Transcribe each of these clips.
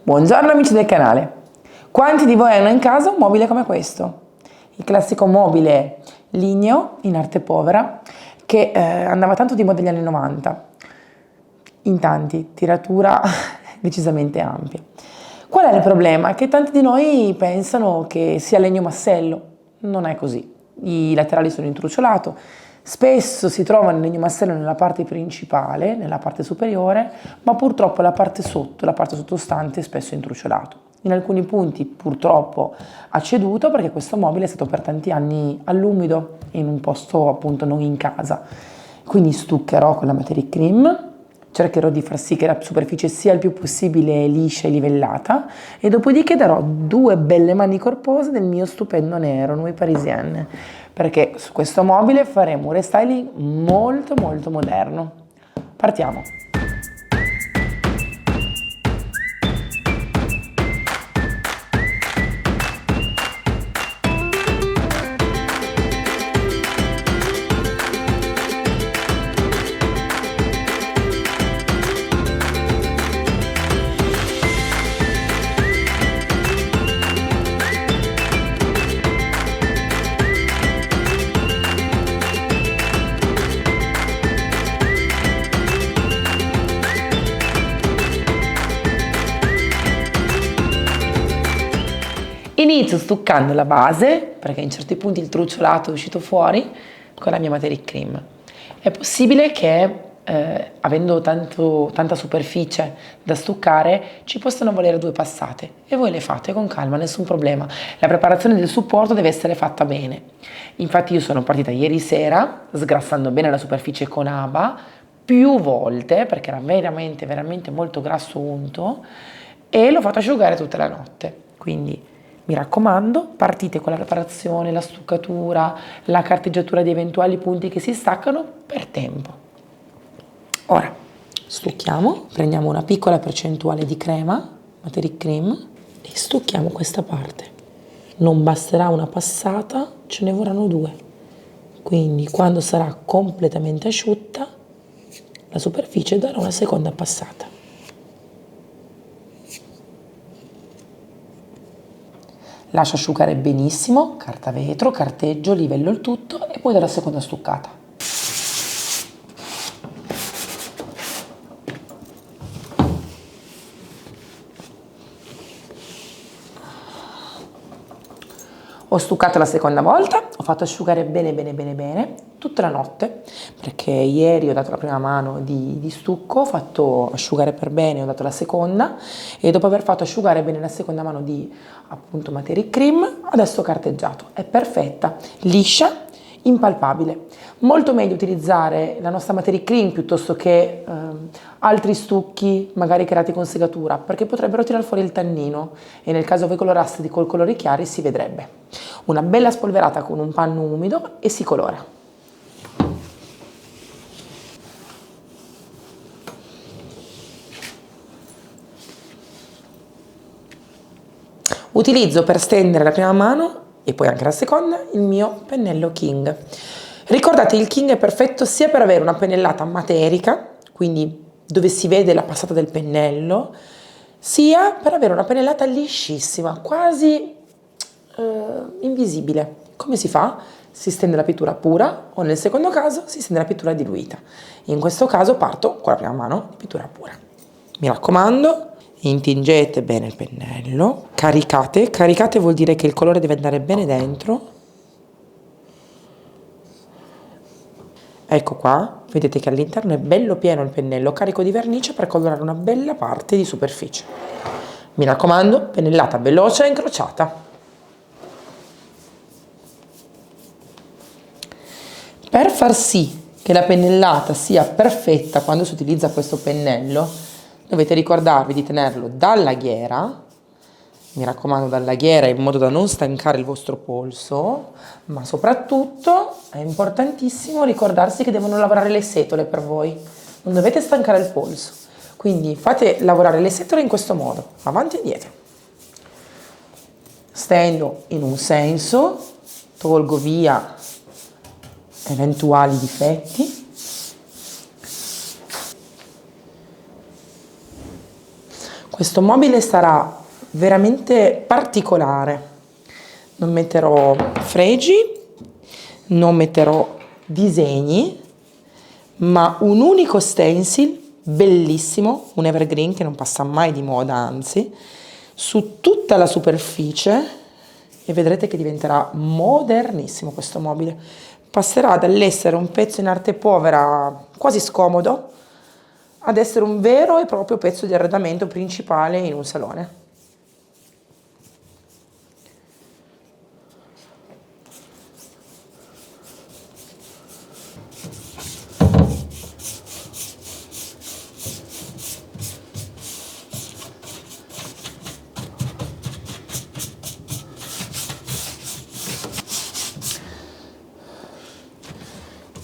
Buongiorno amici del canale. Quanti di voi hanno in casa un mobile come questo? Il classico mobile ligneo in arte povera che andava tanto di moda negli anni 90. In tanti, tiratura decisamente ampia. Qual è il problema? Che tanti di noi pensano che sia legno massello. Non è così. I laterali sono in truciolato. Spesso si trovano il legno massello nella parte principale, nella parte superiore, ma purtroppo la parte sottostante è spesso intruciolato. In alcuni punti purtroppo ha ceduto perché questo mobile è stato per tanti anni all'umido, in un posto appunto non in casa. Quindi stuccherò con la Materic Cream, cercherò di far sì che la superficie sia il più possibile liscia e livellata e dopodiché darò 2 belle mani corpose del mio stupendo nero, Nuit Parisienne, perché su questo mobile faremo un restyling molto moderno. Partiamo! Inizio stuccando la base, perché in certi punti il truciolato è uscito fuori, con la mia Materic Cream. È possibile che, avendo tanta superficie da stuccare, ci possano volere 2 passate e voi le fate con calma, nessun problema. La preparazione del supporto deve essere fatta bene. Infatti io sono partita ieri sera, sgrassando bene la superficie con ABA, più volte, perché era veramente molto grasso unto, e l'ho fatto asciugare tutta la notte. Quindi mi raccomando, partite con la preparazione, la stuccatura, la carteggiatura di eventuali punti che si staccano per tempo. Ora, stucchiamo, prendiamo una piccola percentuale di crema, Materic Cream, e stucchiamo questa parte. Non basterà una passata, ce ne vorranno 2. Quindi quando sarà completamente asciutta, la superficie darà una seconda passata. Lascio asciugare benissimo, carta vetro, carteggio, livello il tutto e poi do la seconda stuccata. Ho stuccato la seconda volta, ho fatto asciugare bene tutta la notte, perché ieri ho dato la prima mano di stucco, ho fatto asciugare per bene, ho dato la seconda e dopo aver fatto asciugare bene la seconda mano di appunto Materic Cream, adesso ho carteggiato. È perfetta, liscia, impalpabile. Molto meglio utilizzare la nostra Materic Cream piuttosto che altri stucchi magari creati con segatura, perché potrebbero tirare fuori il tannino e nel caso voi coloraste col colori chiari si vedrebbe. Una bella spolverata con un panno umido e si colora. Utilizzo per stendere la prima mano e poi anche la seconda il mio pennello King. Ricordate, il King è perfetto sia per avere una pennellata materica, quindi dove si vede la passata del pennello, sia per avere una pennellata liscissima, quasi invisibile. Come si fa? Si stende la pittura pura o nel secondo caso si stende la pittura diluita. In questo caso parto con la prima mano di pittura pura. Mi raccomando, intingete bene il pennello, caricate vuol dire che il colore deve andare bene dentro. Ecco qua, vedete che all'interno è bello pieno il pennello, carico di vernice per colorare una bella parte di superficie. Mi raccomando, pennellata veloce e incrociata. Per far sì che la pennellata sia perfetta quando si utilizza questo pennello, dovete ricordarvi di tenerlo dalla ghiera, mi raccomando dalla ghiera in modo da non stancare il vostro polso, ma soprattutto è importantissimo ricordarsi che devono lavorare le setole per voi, non dovete stancare il polso, quindi fate lavorare le setole in questo modo, avanti e dietro. Stendo in un senso, tolgo via eventuali difetti. Questo mobile sarà veramente particolare. Non metterò fregi, non metterò disegni, ma un unico stencil bellissimo, un evergreen che non passa mai di moda, anzi, su tutta la superficie, e vedrete che diventerà modernissimo questo mobile. Passerà dall'essere un pezzo in arte povera quasi scomodo ad essere un vero e proprio pezzo di arredamento principale in un salone.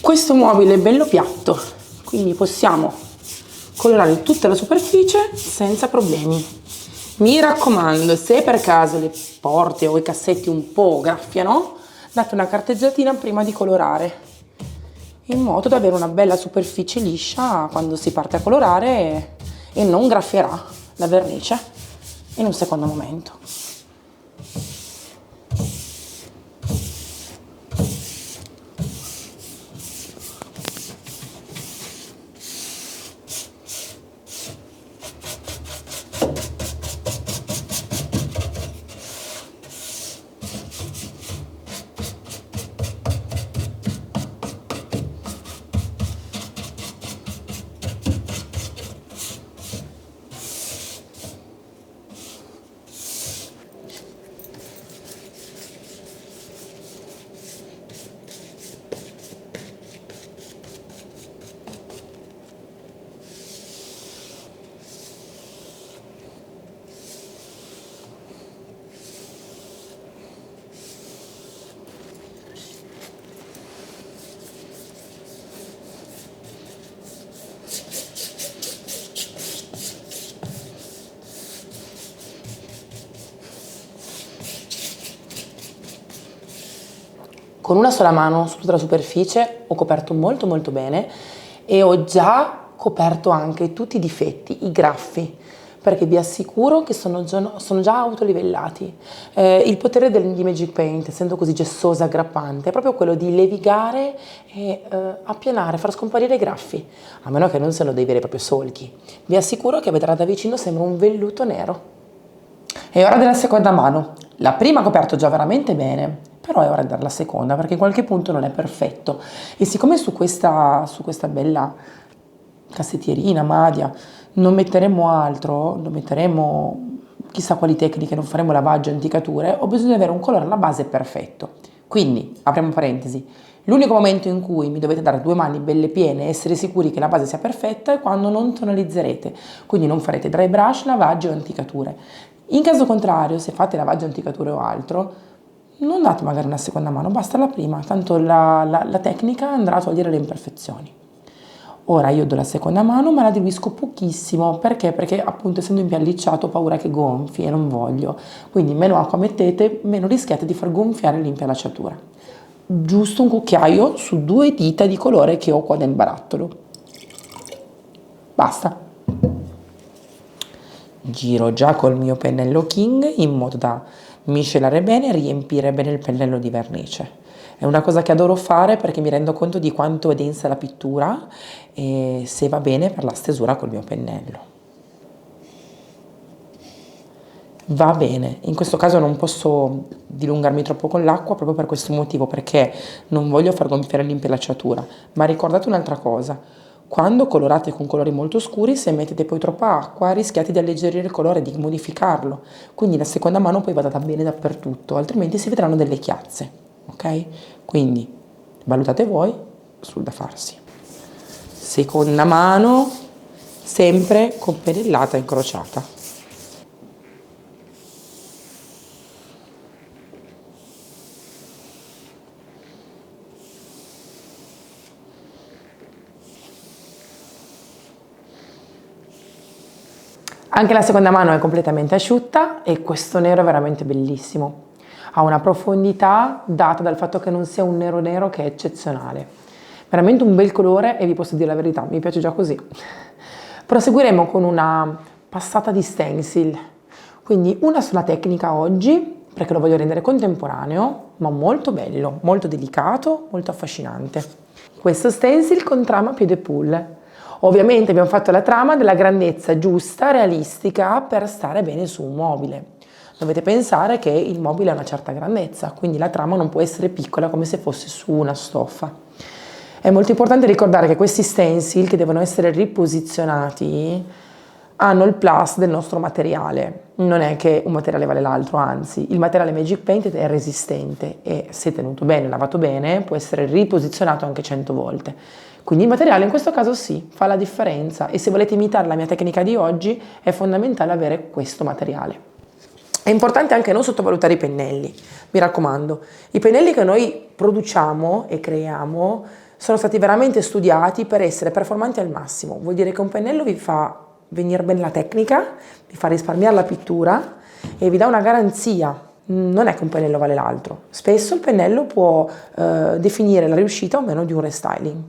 Questo mobile è bello piatto, quindi possiamo colorare tutta la superficie senza problemi. Mi raccomando, se per caso le porte o i cassetti un po' graffiano, date una carteggiatina prima di colorare, in modo da avere una bella superficie liscia quando si parte a colorare e non graffierà la vernice in un secondo momento. Con una sola mano su tutta la superficie ho coperto molto bene e ho già coperto anche tutti i difetti, i graffi, perché vi assicuro che sono già autolivellati. Il potere di Magic Paint, essendo così gessosa, aggrappante, è proprio quello di levigare e appianare, far scomparire i graffi, a meno che non siano dei veri e propri solchi. Vi assicuro che vedrà da vicino sembra un velluto nero. È ora della seconda mano. La prima ha coperto già veramente bene, però è ora di dare la seconda perché in qualche punto non è perfetto. E siccome su questa bella cassettierina, madia, non metteremo altro, non metteremo chissà quali tecniche, non faremo lavaggio e anticature, ho bisogno di avere un colore alla base perfetto. Quindi, apriamo parentesi, l'unico momento in cui mi dovete dare due mani belle piene e essere sicuri che la base sia perfetta è quando non tonalizzerete, quindi non farete dry brush, lavaggio e anticature. In caso contrario, se fate lavaggio, anticature o altro, non date magari una seconda mano, basta la prima, tanto la tecnica andrà a togliere le imperfezioni. Ora io do la seconda mano ma la diluisco pochissimo, perché? Perché appunto essendo impallicciato ho paura che gonfi e non voglio, quindi meno acqua mettete, meno rischiate di far gonfiare l'impallacciatura. Giusto un cucchiaio su 2 dita di colore che ho qua nel barattolo. Basta. Giro già col mio pennello King in modo da miscelare bene e riempire bene il pennello di vernice. È una cosa che adoro fare perché mi rendo conto di quanto è densa la pittura e se va bene per la stesura col mio pennello. Va bene, in questo caso non posso dilungarmi troppo con l'acqua proprio per questo motivo, perché non voglio far gonfiare l'impellacciatura, ma ricordate un'altra cosa, quando colorate con colori molto scuri, se mettete poi troppa acqua rischiate di alleggerire il colore, di modificarlo, quindi la seconda mano poi va data bene dappertutto, altrimenti si vedranno delle chiazze, ok? Quindi valutate voi sul da farsi. Seconda mano, sempre con pennellata incrociata. Anche la seconda mano è completamente asciutta e questo nero è veramente bellissimo. Ha una profondità data dal fatto che non sia un nero nero che è eccezionale. Veramente un bel colore e vi posso dire la verità, mi piace già così. Proseguiremo con una passata di stencil. Quindi una sola tecnica oggi, perché lo voglio rendere contemporaneo, ma molto bello, molto delicato, molto affascinante. Questo stencil con trama piede pull. Ovviamente abbiamo fatto la trama della grandezza giusta, realistica, per stare bene su un mobile. Dovete pensare che il mobile ha una certa grandezza, quindi la trama non può essere piccola come se fosse su una stoffa. È molto importante ricordare che questi stencil, che devono essere riposizionati, hanno il plus del nostro materiale. Non è che un materiale vale l'altro, anzi, il materiale Magic Paint è resistente e se tenuto bene, lavato bene, può essere riposizionato anche 100 volte. Quindi il materiale in questo caso sì, fa la differenza, e se volete imitare la mia tecnica di oggi è fondamentale avere questo materiale. È importante anche non sottovalutare i pennelli, mi raccomando. I pennelli che noi produciamo e creiamo sono stati veramente studiati per essere performanti al massimo. Vuol dire che un pennello vi fa venire bene la tecnica, vi fa risparmiare la pittura e vi dà una garanzia. Non è che un pennello vale l'altro. Spesso il pennello può definire la riuscita o meno di un restyling.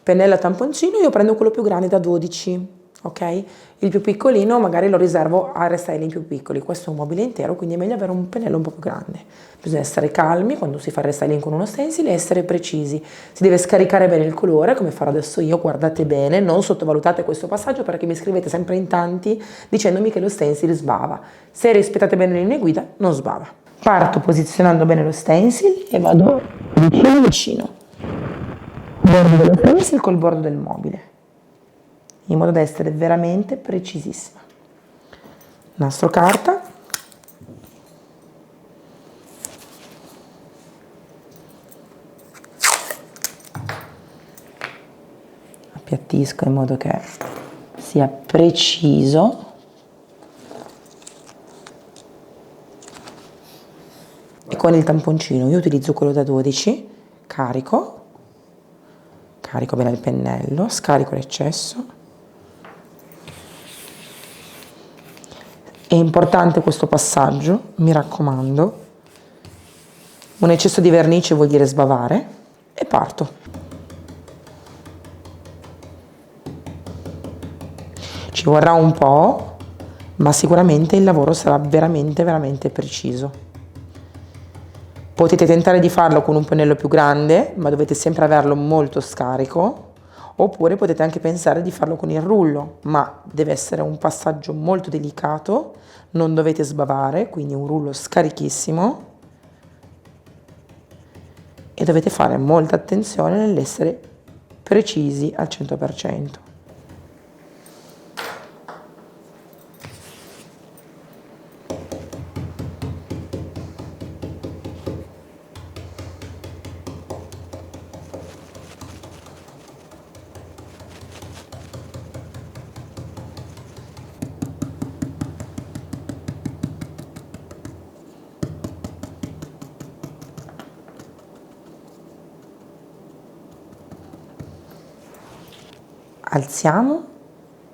Pennello a tamponcino, io prendo quello più grande da 12. Ok? Il più piccolino magari lo riservo a restyling più piccoli. Questo è un mobile intero, quindi è meglio avere un pennello un po' più grande. Bisogna essere calmi quando si fa il restyling con uno stencil e essere precisi. Si deve scaricare bene il colore, come farò adesso io, guardate bene, non sottovalutate questo passaggio perché mi scrivete sempre in tanti dicendomi che lo stencil sbava. Se rispettate bene le linee guida, non sbava. Parto posizionando bene lo stencil e vado vicino vicino. Bordo dello stencil col bordo del mobile, in modo da essere veramente precisissima. Nastro carta. Appiattisco in modo che sia preciso. E con il tamponcino, io utilizzo quello da 12, carico bene il pennello, scarico l'eccesso. È importante questo passaggio, mi raccomando. Un eccesso di vernice vuol dire sbavare e parto. Ci vorrà un po', ma sicuramente il lavoro sarà veramente, veramente preciso. Potete tentare di farlo con un pennello più grande, ma dovete sempre averlo molto scarico. Oppure potete anche pensare di farlo con il rullo, ma deve essere un passaggio molto delicato, non dovete sbavare, quindi un rullo scarichissimo e dovete fare molta attenzione nell'essere precisi al 100%. Alziamo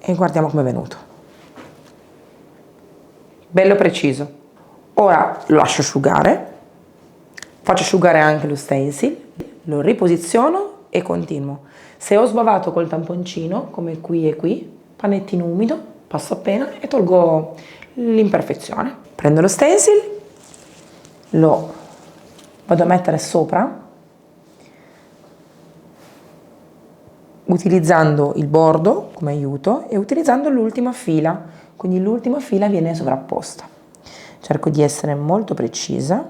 e guardiamo come è venuto. Bello preciso. Ora lo lascio asciugare, faccio asciugare anche lo stencil, lo riposiziono e continuo. Se ho sbavato col tamponcino, come qui e qui, panettino umido, passo appena e tolgo l'imperfezione. Prendo lo stencil, lo vado a mettere sopra, utilizzando il bordo come aiuto e utilizzando l'ultima fila, quindi l'ultima fila viene sovrapposta. Cerco di essere molto precisa,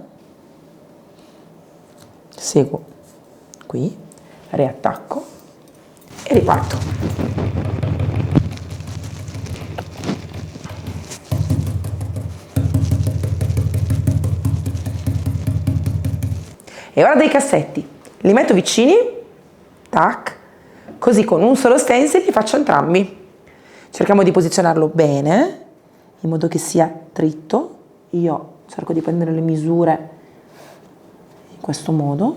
seguo qui, riattacco e riparto. E ora dei cassetti, li metto vicini, tac, così con un solo stencil li faccio entrambi. Cerchiamo di posizionarlo bene, in modo che sia dritto. Io cerco di prendere le misure in questo modo.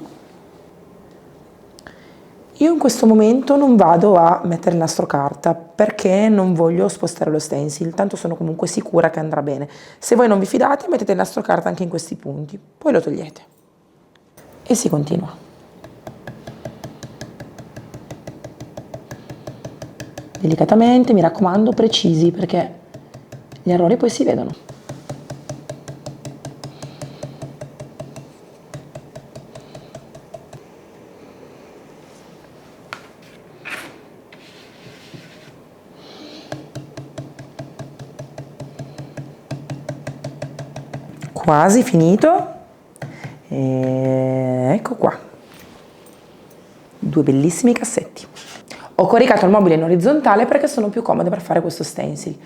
Io in questo momento non vado a mettere il nastro carta perché non voglio spostare lo stencil, tanto sono comunque sicura che andrà bene. Se voi non vi fidate, mettete il nastro carta anche in questi punti, poi lo togliete. E si continua. Delicatamente, mi raccomando, precisi, perché Gli errori poi si vedono. Quasi finito. E ecco qua. Due bellissimi cassetti. Ho coricato il mobile in orizzontale perché sono più comode per fare questo stencil.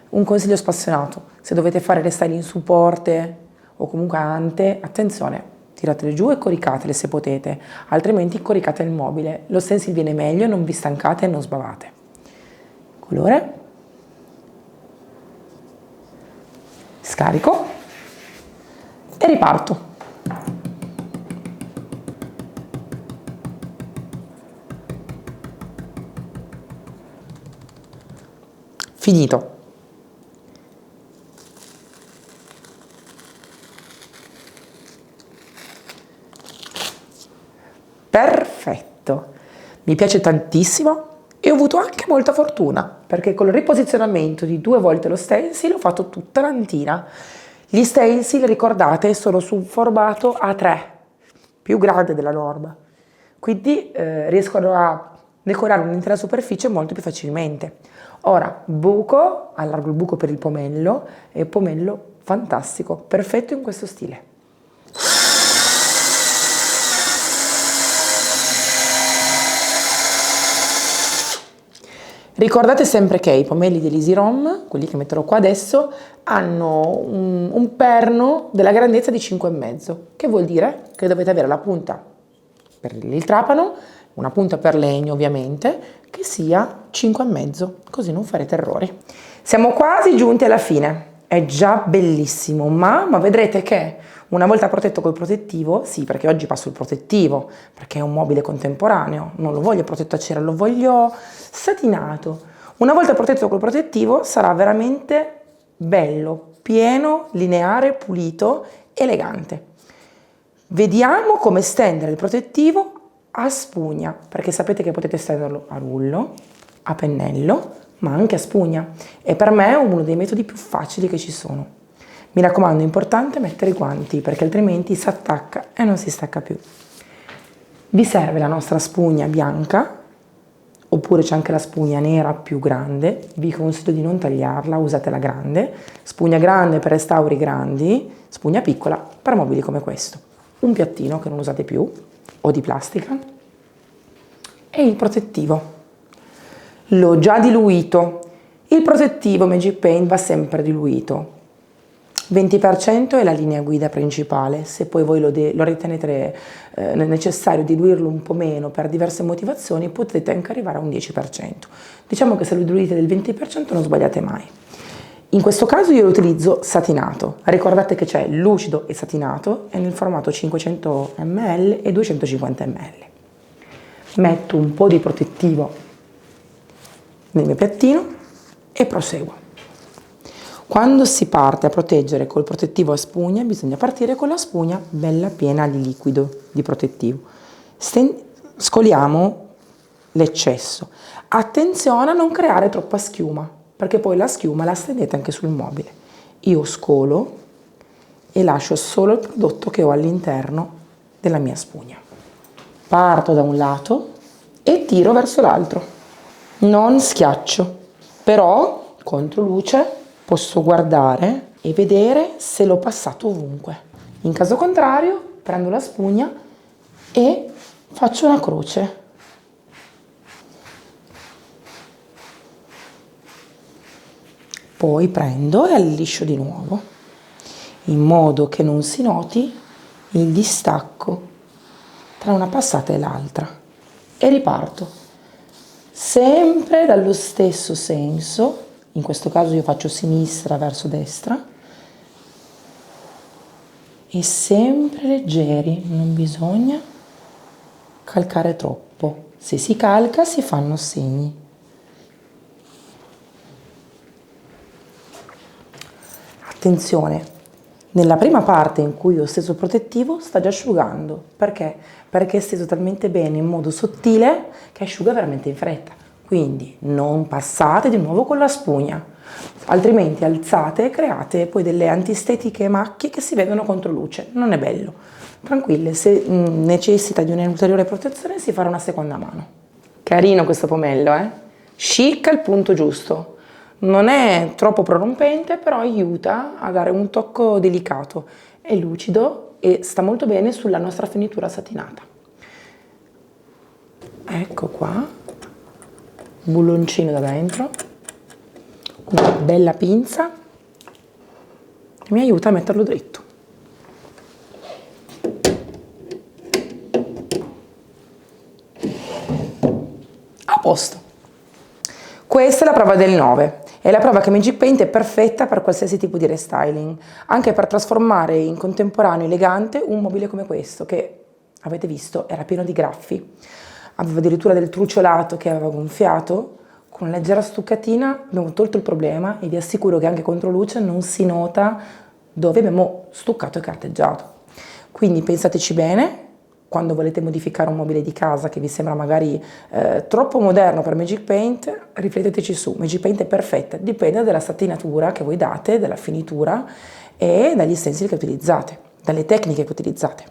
Un consiglio spassionato: se dovete fare le style in supporte o comunque ante, attenzione, tiratele giù e coricatele se potete, altrimenti coricate il mobile. Lo stencil viene meglio, non vi stancate e non sbavate. Colore. Scarico e riparto. Finito. Perfetto. Mi piace tantissimo e ho avuto anche molta fortuna perché con il riposizionamento di 2 volte lo stencil ho fatto tutta l'antina. Gli stencil, ricordate, sono su un formato A3, più grande della norma, quindi riescono a decorare un'intera superficie molto più facilmente. Ora, buco, allargo il buco per il pomello e pomello fantastico, perfetto in questo stile. Ricordate sempre che i pomelli dell'Easy Rom, quelli che metterò qua adesso, hanno un perno della grandezza di 5,5, che vuol dire che dovete avere la punta per il trapano, una punta per legno ovviamente, che sia 5,5, così non farete errori. Siamo quasi giunti alla fine, è già bellissimo, ma vedrete che una volta protetto col protettivo, sì, perché oggi passo il protettivo, perché è un mobile contemporaneo, non lo voglio protetto a cera, lo voglio satinato. Una volta protetto col protettivo sarà veramente bello, pieno, lineare, pulito, elegante. Vediamo come stendere il protettivo a spugna, perché sapete che potete stenderlo a rullo, a pennello, ma anche a spugna. E per me è uno dei metodi più facili che ci sono. Mi raccomando, è importante mettere i guanti perché altrimenti si attacca e non si stacca più. Vi serve la nostra spugna bianca, oppure c'è anche la spugna nera più grande. Vi consiglio di non tagliarla, usate la grande. Spugna grande per restauri grandi, spugna piccola per mobili come questo. Un piattino che non usate più, o di plastica, e il protettivo. L'ho già diluito. Il protettivo Magic Paint va sempre diluito. 20% è la linea guida principale, se poi voi lo ritenete necessario diluirlo un po' meno per diverse motivazioni potete anche arrivare a un 10%. Diciamo che se lo diluite del 20% non sbagliate mai. In questo caso io lo utilizzo satinato, ricordate che c'è lucido e satinato e nel formato 500 ml e 250 ml. Metto un po' di protettivo nel mio piattino e proseguo. Quando si parte a proteggere col protettivo a spugna, bisogna partire con la spugna bella piena di liquido di protettivo. Scoliamo l'eccesso. Attenzione a non creare troppa schiuma, perché poi la schiuma la stendete anche sul mobile. Io scolo e lascio solo il prodotto che ho all'interno della mia spugna. Parto da un lato e tiro verso l'altro. Non schiaccio, però contro luce posso guardare e vedere se l'ho passato ovunque. In caso contrario, prendo la spugna e faccio una croce. Poi prendo e alliscio di nuovo, in modo che non si noti il distacco tra una passata e l'altra. E riparto, sempre dallo stesso senso. In questo caso io faccio sinistra verso destra e sempre leggeri, non bisogna calcare troppo. Se si calca si fanno segni. Attenzione, nella prima parte in cui ho steso il protettivo sta già asciugando. Perché? Perché è steso talmente bene in modo sottile che asciuga veramente in fretta. Quindi non passate di nuovo con la spugna. Altrimenti alzate e create poi delle antistetiche macchie che si vedono contro luce, non è bello. Tranquille, se necessita di un'ulteriore protezione si farà una seconda mano. Carino questo pomello, chic al punto giusto. Non è troppo prorompente, però aiuta a dare un tocco delicato. È lucido e sta molto bene sulla nostra finitura satinata. Ecco qua, bulloncino da dentro, una bella pinza che mi aiuta a metterlo dritto. A posto. Questa è la prova del 9. È la prova che Magic Paint è perfetta per qualsiasi tipo di restyling, anche per trasformare in contemporaneo elegante un mobile come questo, che avete visto era pieno di graffi, aveva addirittura del truciolato che aveva gonfiato. Con una leggera stuccatina abbiamo tolto il problema e vi assicuro che anche contro luce non si nota dove abbiamo stuccato e carteggiato. Quindi pensateci bene. Quando volete modificare un mobile di casa che vi sembra magari troppo moderno per Magic Paint, rifletteteci su. Magic Paint è perfetta, dipende dalla satinatura che voi date, dalla finitura e dagli stencil che utilizzate, dalle tecniche che utilizzate.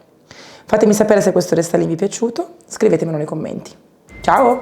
Fatemi sapere se questo restyling vi è piaciuto, scrivetemelo nei commenti. Ciao!